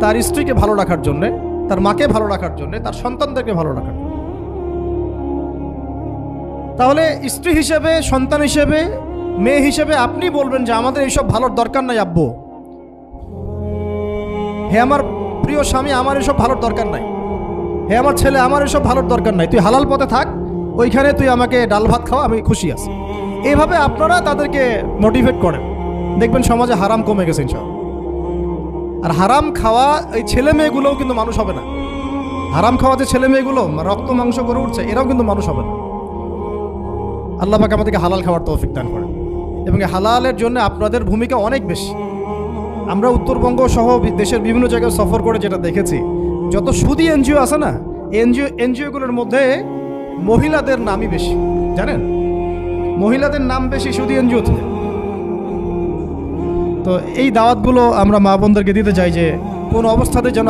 তার স্ত্রীকে ভালো রাখার জন্যে, তার মাকে ভালো রাখার জন্যে, তার সন্তানদেরকে ভালো রাখার জন্য। তাহলে স্ত্রী হিসেবে, সন্তান হিসেবে, মেয়ে হিসেবে আপনি বলবেন যে আমাদের এইসব ভালোর দরকার নাই আব্বু, হে আমার প্রিয় স্বামী, আমার এসব ভালোর দরকার নাই, হে আমার ছেলে, আমার এসব ভালোর দরকার নাই, তুই হালাল পথে থাক, ওইখানে তুই আমাকে ডাল ভাত খাওয়া, আমি খুশি আছি। এইভাবে আপনারা তাদেরকে মোটিভেট করেন, দেখবেন সমাজে হারাম কমে গেছে ইনশাআল্লাহ। আর হারাম খাওয়া এই ছেলে মেয়েগুলোও কিন্তু মানুষ হবে না। হারাম খাওয়া যে ছেলে মেয়েগুলো রক্ত মাংস করে উঠছে, এরাও কিন্তু মানুষ হবে না। আল্লাহ পাক আমাদেরকে হালাল খাওয়ার তৌফিক দান করেন, এবং এই হালালের জন্য আপনাদের ভূমিকা অনেক বেশি। আমরা উত্তরবঙ্গ সহ দেশের বিভিন্ন জায়গায় সফর করে যেটা দেখেছি, যত সুদী এনজিও আছে না, এনজিওগুলোর মধ্যে মহিলাদের নামই বেশি, জানেন? মহিলাদের নাম বেশি সুদী এনজিও থেকে। তো এই দাওয়াতগুলো আমরা মা বোনদেরকে দিতে চাই যে কোনো অবস্থাতে যেন